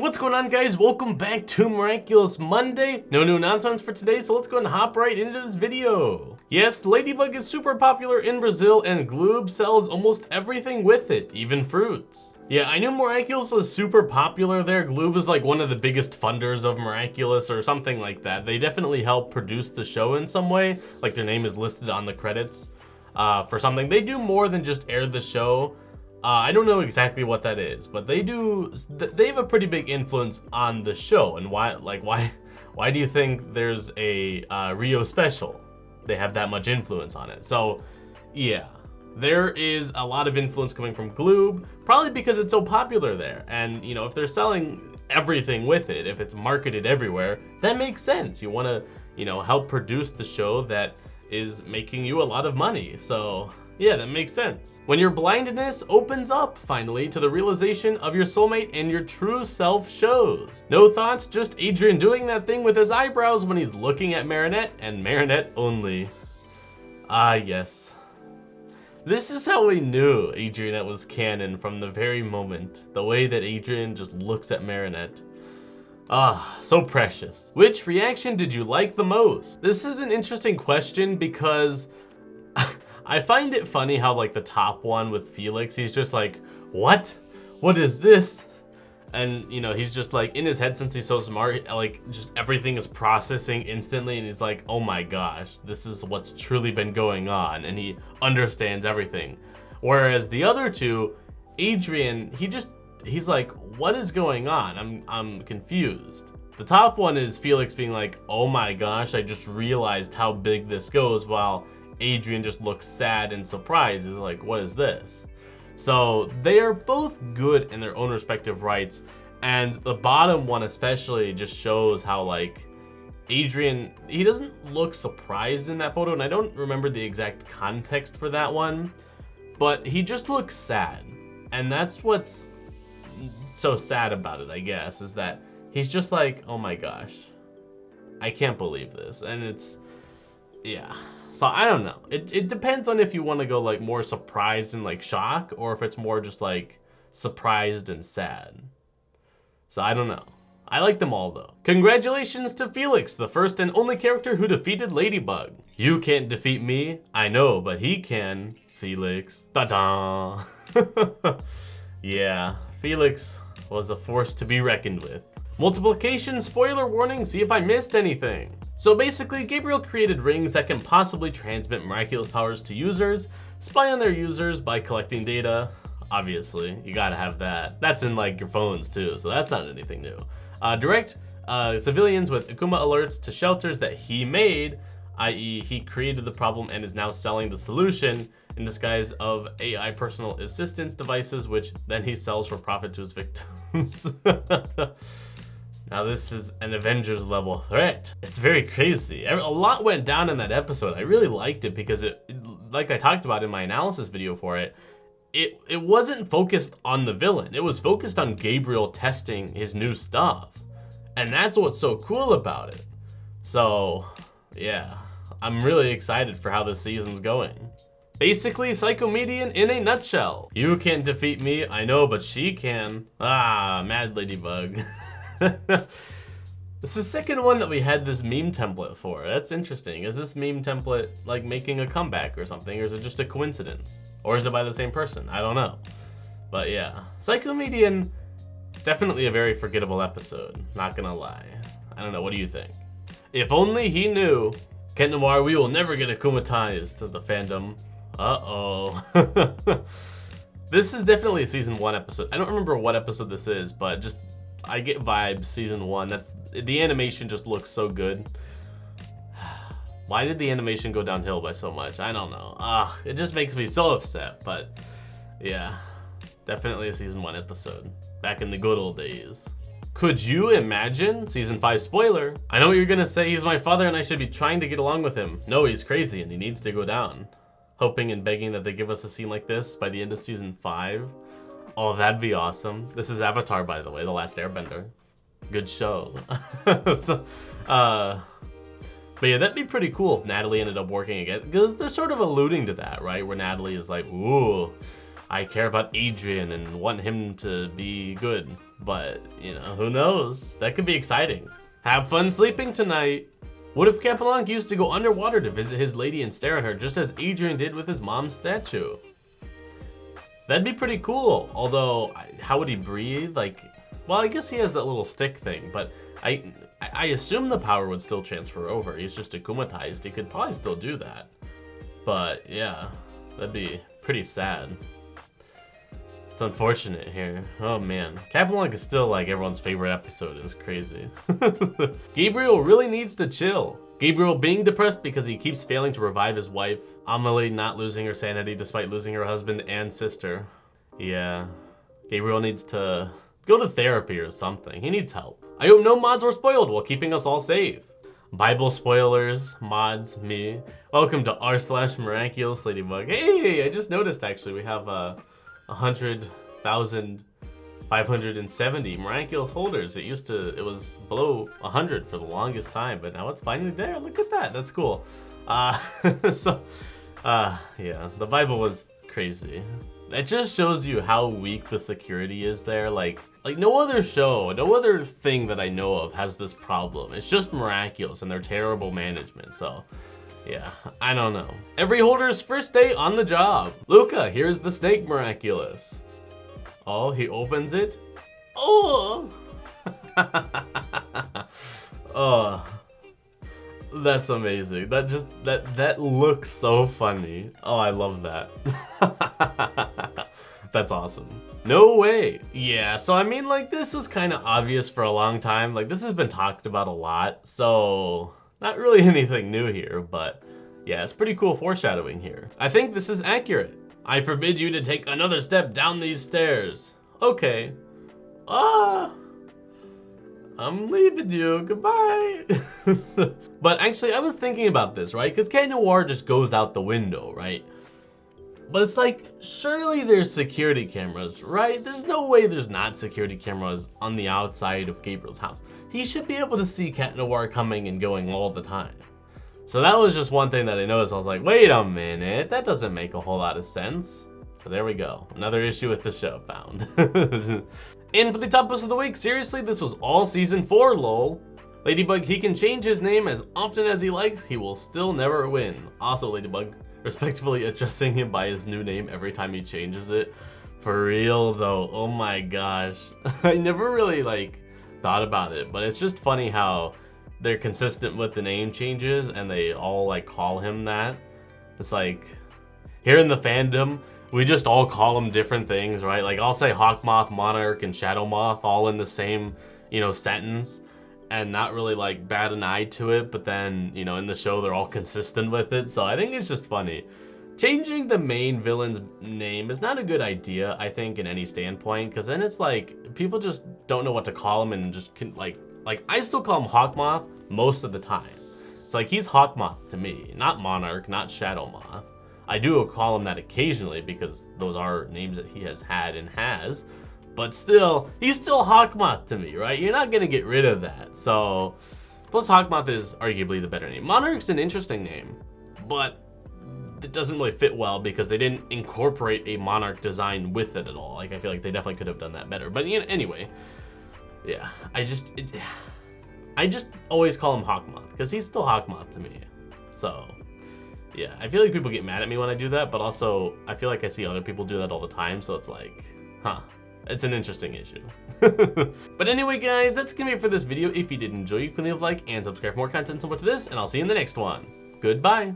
what's going on, guys? Welcome back to Miraculous Monday. No new announcements for today, so let's go ahead and hop right into this video. Yes, Ladybug is super popular in Brazil, and Gloob sells almost everything with it, even fruits. Yeah, I knew Miraculous was super popular there. Gloob is like one of the biggest funders of Miraculous or something like that. They definitely help produce the show in some way, like their name is listed on the credits for something. They do more than just air the show. I don't know exactly what that is, but they have a pretty big influence on the show. And why do you think there's a Rio special? They have that much influence on it. So yeah, there is a lot of influence coming from Gloob, probably because it's so popular there. And you know, if they're selling everything with it, if it's marketed everywhere, that makes sense. You want to, you know, help produce the show that is making you a lot of money. So yeah, that makes sense. When your blindness opens up, finally, to the realization of your soulmate and your true self shows. No thoughts, just Adrian doing that thing with his eyebrows when he's looking at Marinette, and Marinette only. Ah, yes. This is how we knew Adrianette was canon from the very moment. The way that Adrian just looks at Marinette. Ah, so precious. Which reaction did you like the most? This is an interesting question because I find it funny how like the top one with Felix, he's just like, what? What is this? And you know, he's just like in his head, since he's so smart, like just everything is processing instantly, and he's like, oh my gosh, this is what's truly been going on, and he understands everything. Whereas the other two, Adrian, he's like, what is going on? I'm confused. The top one is Felix being like, oh my gosh, I just realized how big this goes, while Adrian just looks sad and surprised. He's like, what is this? So they are both good in their own respective rights, and the bottom one especially just shows how like Adrian, he doesn't look surprised in that photo, and I don't remember the exact context for that one, but he just looks sad. And that's what's so sad about it, I guess, is that he's just like, oh my gosh, I can't believe this. And it's, yeah. So I don't know. It depends on if you want to go like more surprised and like shock, or if it's more just like surprised and sad. So I don't know. I like them all though. Congratulations to Felix, the first and only character who defeated Ladybug. You can't defeat me, I know, but he can, Felix. Ta-da! Yeah, Felix was a force to be reckoned with. Multiplication spoiler warning, see if I missed anything. So basically, Gabriel created rings that can possibly transmit miraculous powers to users, spy on their users by collecting data. Obviously, you gotta have that. That's in like your phones too, so that's not anything new. Direct civilians with Akuma alerts to shelters that he made, i.e. he created the problem and is now selling the solution in disguise of AI personal assistance devices, which then he sells for profit to his victims. Now this is an Avengers level threat. It's very crazy. A lot went down in that episode. I really liked it because it, like I talked about in my analysis video for it, it wasn't focused on the villain. It was focused on Gabriel testing his new stuff. And that's what's so cool about it. So yeah, I'm really excited for how this season's going. Basically, Psychomedian in a nutshell. You can't defeat me, I know, but she can. Ah, Mad Ladybug. This is the second one that we had this meme template for. That's interesting. Is this meme template like making a comeback or something, or is it just a coincidence? Or is it by the same person? I don't know. But yeah, Psychomedian, definitely a very forgettable episode, not gonna lie. I don't know, what do you think? If only he knew. Kent Noir, we will never get akumatized to the fandom. Uh-oh. This is definitely a season 1 episode. I don't remember what episode this is, but just I get vibes season 1. That's the animation just looks so good. Why did the animation go downhill by so much? I don't know. It just makes me so upset. But yeah, definitely a season 1 episode. Back in the good old days. Could you imagine? Season 5 spoiler. I know what you're gonna say. He's my father and I should be trying to get along with him. No, he's crazy and he needs to go down. Hoping and begging that they give us a scene like this by the end of season 5. Oh, that'd be awesome. This is Avatar, by the way, The Last Airbender. Good show. So, but yeah, that'd be pretty cool if Natalie ended up working again, because they're sort of alluding to that, right? Where Natalie is like, ooh, I care about Adrian and want him to be good. But, you know, who knows? That could be exciting. Have fun sleeping tonight. What if Capelonk used to go underwater to visit his lady and stare at her just as Adrian did with his mom's statue? That'd be pretty cool. Although, how would he breathe? Like, well, I guess he has that little stick thing, but I assume the power would still transfer over. He's just akumatized. He could probably still do that. But yeah, that'd be pretty sad. It's unfortunate here. Oh man. Capelonk is still like everyone's favorite episode. It's crazy. Gabriel really needs to chill. Gabriel being depressed because he keeps failing to revive his wife. Amelie not losing her sanity despite losing her husband and sister. Yeah. Gabriel needs to go to therapy or something. He needs help. I hope no mods were spoiled while keeping us all safe. Bible spoilers, mods, me. Welcome to r/Miraculous Ladybug. Hey, I just noticed actually we have 100,570 Miraculous holders. It was below 100 for the longest time, but now it's finally there. Look at that, that's cool. Yeah, the Bible was crazy. It just shows you how weak the security is there. Like no other show, no other thing that I know of has this problem. It's just Miraculous and their terrible management, so yeah, I don't know. Every holder's first day on the job. Luca, here's the snake Miraculous. Oh, he opens it. Oh! Oh, that's amazing. That looks so funny. Oh, I love that. That's awesome. No way. Yeah, so I mean, like, this was kind of obvious for a long time. Like, this has been talked about a lot, so not really anything new here, but yeah, it's pretty cool foreshadowing here. I think this is accurate. I forbid you to take another step down these stairs. Okay. I'm leaving you, goodbye. But actually, I was thinking about this, right? Because Cat Noir just goes out the window, right? But it's like, surely there's security cameras, right? There's no way there's not security cameras on the outside of Gabriel's house. He should be able to see Cat Noir coming and going all the time. So that was just one thing that I noticed. I was like, wait a minute, that doesn't make a whole lot of sense. So there we go. Another issue with the show found. And for the top post of the week, seriously, this was all season 4, lol. Ladybug, he can change his name as often as he likes, he will still never win. Also, Ladybug, respectfully addressing him by his new name every time he changes it. For real though, oh my gosh. I never really like thought about it, but it's just funny how they're consistent with the name changes and they all like call him that. It's like, here in the fandom, we just all call him different things, right? Like I'll say Hawkmoth, Monarch, and Shadow Moth all in the same, you know, sentence and not really like bat an eye to it, but then, you know, in the show they're all consistent with it. So I think it's just funny. Changing the main villain's name is not a good idea, I think, in any standpoint, because then it's like people just don't know what to call him and just can like I still call him Hawkmoth most of the time. It's like he's Hawkmoth to me, not Monarch, not Shadow Moth. I do call him that occasionally because those are names that he has had and has, but still, he's still Hawkmoth to me, right? You're not gonna get rid of that. So, plus Hawkmoth is arguably the better name. Monarch's an interesting name, but it doesn't really fit well because they didn't incorporate a Monarch design with it at all. Like I feel like they definitely could have done that better. But anyway, yeah, I just always call him Hawkmoth because he's still Hawkmoth to me. So yeah, I feel like people get mad at me when I do that, but also I feel like I see other people do that all the time, so it's like, huh, it's an interesting issue. But anyway, guys, that's gonna be it for this video. If you did enjoy, you can leave a like and subscribe for more content similar to this, and I'll see you in the next one. Goodbye.